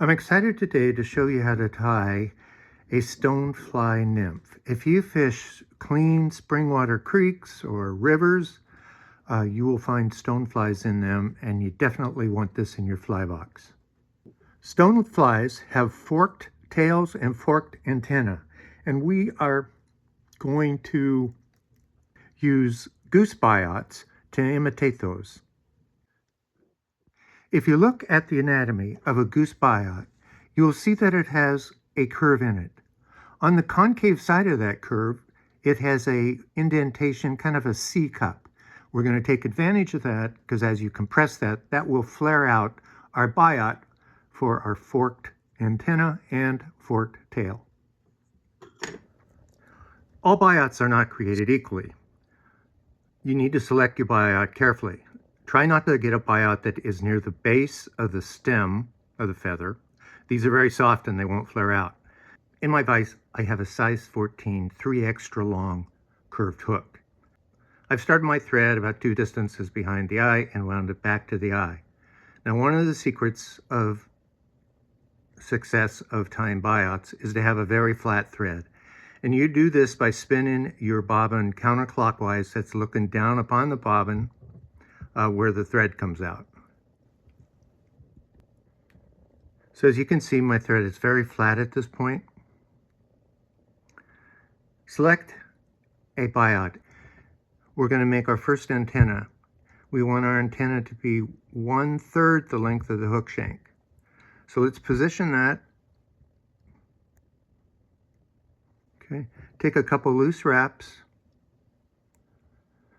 I'm excited today to show you how to tie a stonefly nymph. If you fish clean springwater creeks or rivers, you will find stoneflies in them, and you definitely want this in your fly box. Stoneflies have forked tails and forked antennae, and we are going to use goose biots to imitate those. If you look at the anatomy of a goose biot, you will see that it has a curve in it. On the concave side of that curve, it has a indentation, kind of a C cup. We're going to take advantage of that because as you compress that, that will flare out our biot for our forked antenna and forked tail. All biots are not created equally. You need to select your biot carefully. Try not to get a biot that is near the base of the stem of the feather. These are very soft and they won't flare out. In my vise, I have a size 14, 3 extra long curved hook. I've started my thread about 2 distances behind the eye and wound it back to the eye. Now, one of the secrets of success of tying biots is to have a very flat thread. And you do this by spinning your bobbin counterclockwise. That's looking down upon the bobbin where the thread comes out. So as you can see, my thread is very flat at this point. Select a biot. We're going to make our first antenna. We want our antenna to be 1/3 the length of the hook shank. So let's position that. Okay, take a couple loose wraps.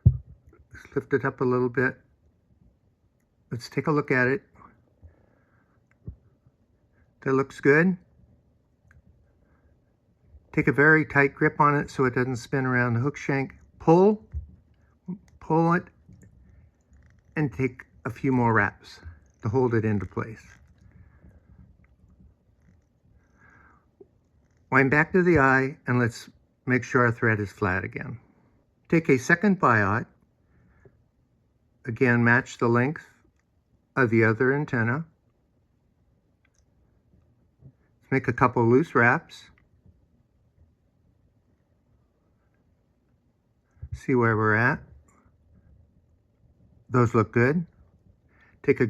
Let's lift it up a little bit. Let's take a look at it. That looks good. Take a very tight grip on it so it doesn't spin around the hook shank. Pull it, and take a few more wraps to hold it into place. Wind back to the eye, and let's make sure our thread is flat again. Take a second biot. Again, match the length of the other antenna. Make a couple loose wraps. See where we're at. Those look good. Take a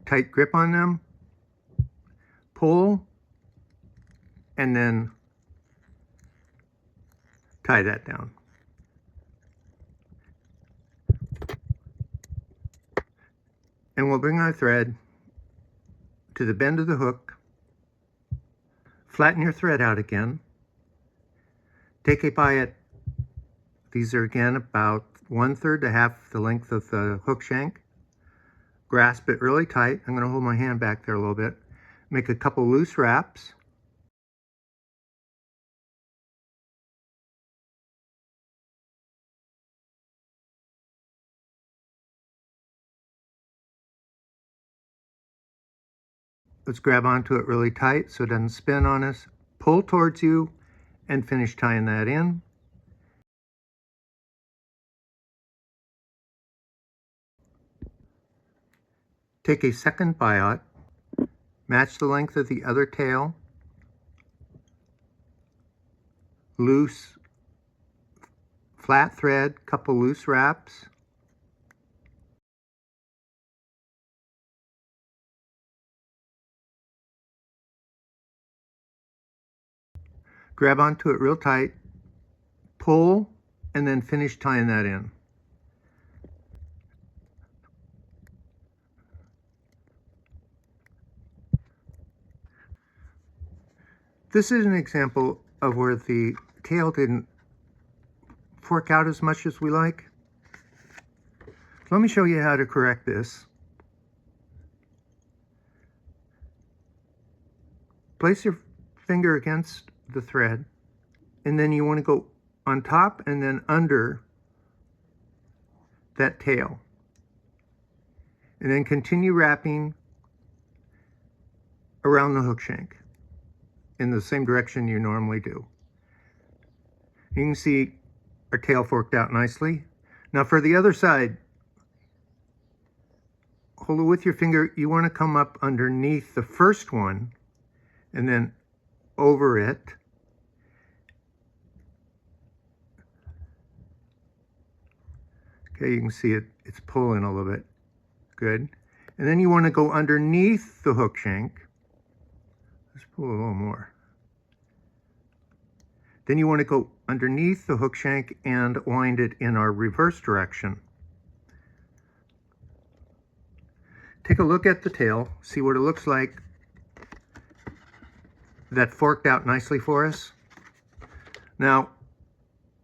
tight grip on them. Pull, and then tie that down. And we'll bring our thread to the bend of the hook. Flatten your thread out again. Take a biot. These are again about 1/3 to half the length of the hook shank. Grasp it really tight. I'm going to hold my hand back there a little bit. Make a couple loose wraps. Let's grab onto it really tight so it doesn't spin on us. Pull towards you and finish tying that in. Take a second biot, match the length of the other tail, loose, flat thread, couple loose wraps. Grab onto it real tight, pull, and then finish tying that in. This is an example of where the tail didn't fork out as much as we like. Let me show you how to correct this. Place your finger against the thread, and then you want to go on top and then under that tail. And then continue wrapping around the hook shank in the same direction you normally do. You can see our tail forked out nicely. Now for the other side, hold it with your finger. You want to come up underneath the first one and then over it. Okay, you can see it's pulling a little bit. Good. And then you want to go underneath the hook shank. Let's pull a little more. Then you want to go underneath the hook shank and wind it in our reverse direction. Take a look at the tail, see what it looks like. That forked out nicely for us. Now,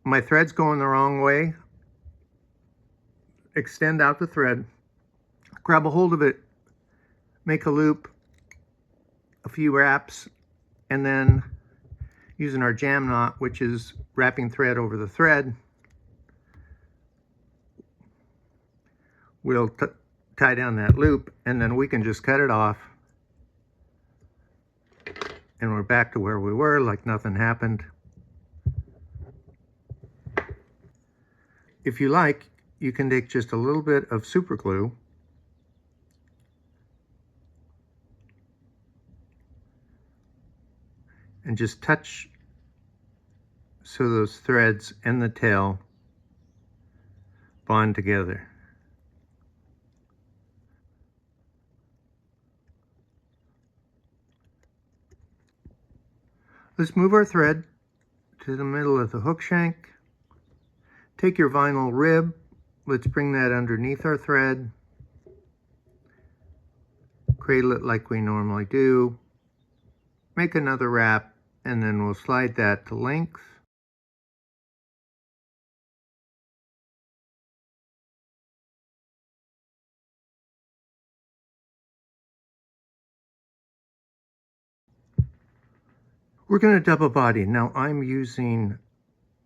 my thread's going the wrong way. Extend out the thread, grab a hold of it, make a loop, a few wraps, and then using our jam knot, which is wrapping thread over the thread, we'll tie down that loop, and then we can just cut it off, and we're back to where we were, like nothing happened. If you like, you can take just a little bit of super glue and just touch so those threads and the tail bond together. Let's move our thread to the middle of the hook shank. Take your vinyl rib, let's bring that underneath our thread. Cradle it like we normally do. Make another wrap, and then we'll slide that to length. We're going to double body. Now I'm using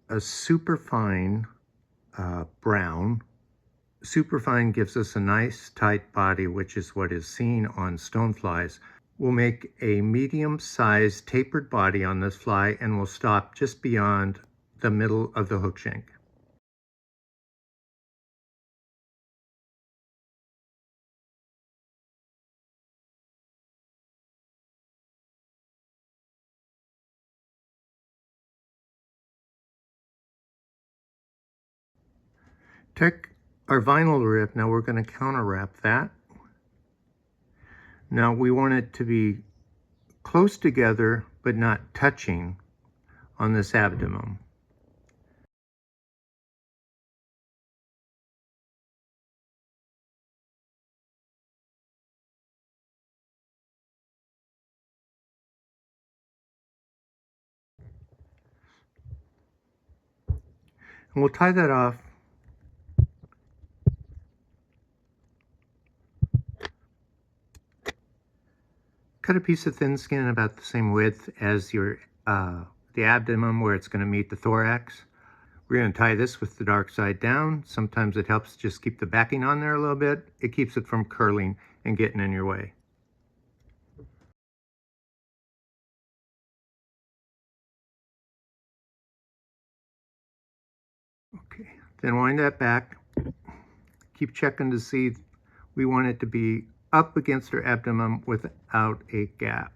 a superfine brown. Superfine gives us a nice tight body, which is what is seen on stoneflies. We'll make a medium-sized tapered body on this fly, and we'll stop just beyond the middle of the hook shank. Take our vinyl rib, now we're going to counter wrap that. Now we want it to be close together, but not touching on this abdomen. And we'll tie that off. Cut a piece of thin skin about the same width as your the abdomen where it's going to meet the thorax. We're going to tie this with the dark side down. Sometimes it helps just keep the backing on there a little bit. It keeps it from curling and getting in your way. Okay, then wind that back. Keep checking to see we want it to be up against our abdomen without a gap.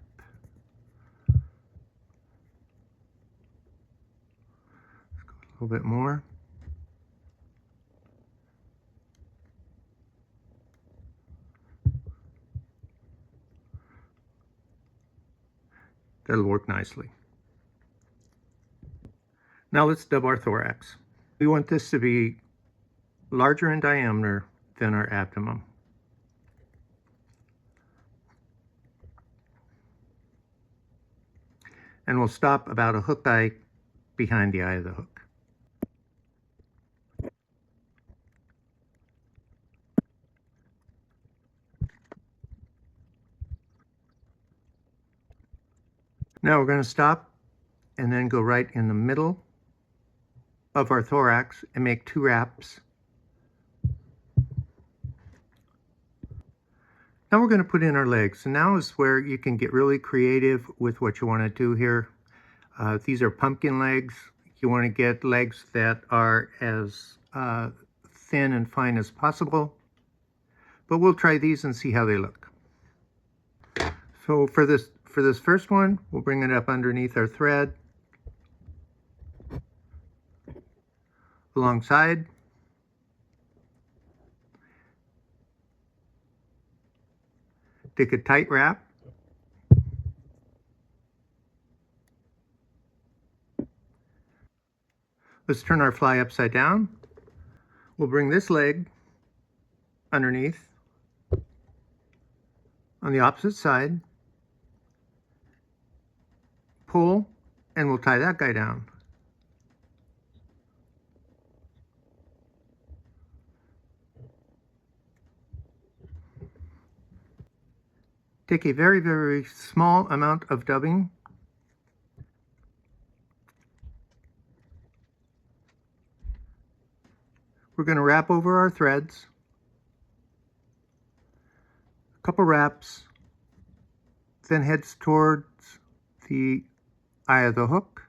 Let's go a little bit more. That'll work nicely. Now let's dub our thorax. We want this to be larger in diameter than our abdomen. And we'll stop about a hook eye behind the eye of the hook. Now we're going to stop and then go right in the middle of our thorax and make 2 wraps. Now we're going to put in our legs. And now is where you can get really creative with what you want to do here. These are pumpkin legs. You want to get legs that are as thin and fine as possible. But we'll try these and see how they look. So for for this first one, we'll bring it up underneath our thread, alongside. Take a tight wrap. Let's turn our fly upside down. We'll bring this leg underneath on the opposite side, pull, and we'll tie that guy down. Take a very, very small amount of dubbing. We're going to wrap over our threads. A couple wraps, then heads towards the eye of the hook.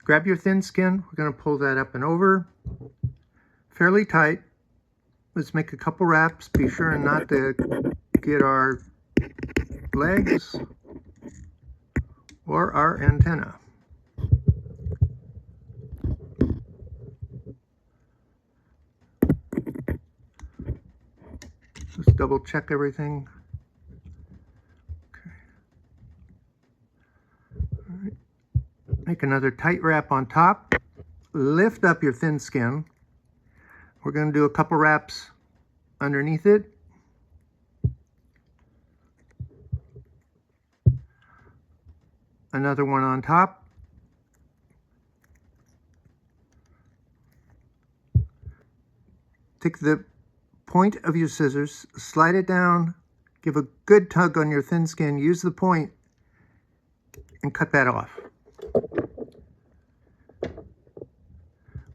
Grab your thin skin. We're going to pull that up and over fairly tight. Let's make a couple wraps. Be sure not to get our legs or our antenna. Let's double check everything. Okay. All right. Make another tight wrap on top. Lift up your thin skin. We're going to do a couple wraps underneath it. Another one on top. Take the point of your scissors, slide it down, give a good tug on your thin skin, use the point, and cut that off.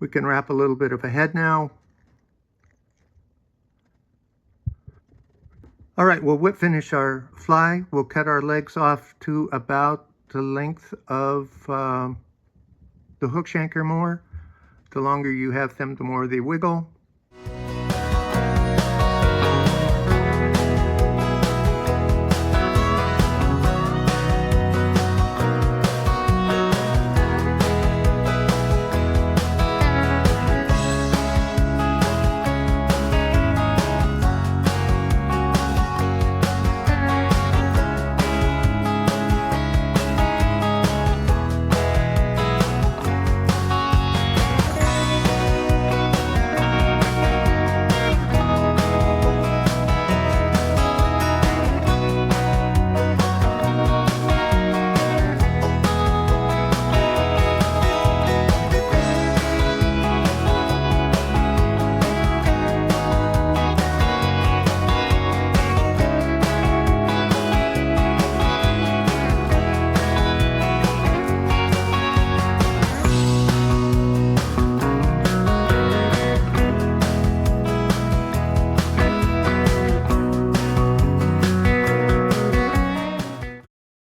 We can wrap a little bit of a head now. All right, we'll whip finish our fly. We'll cut our legs off to about the length of the hook shank or more. The longer you have them, the more they wiggle.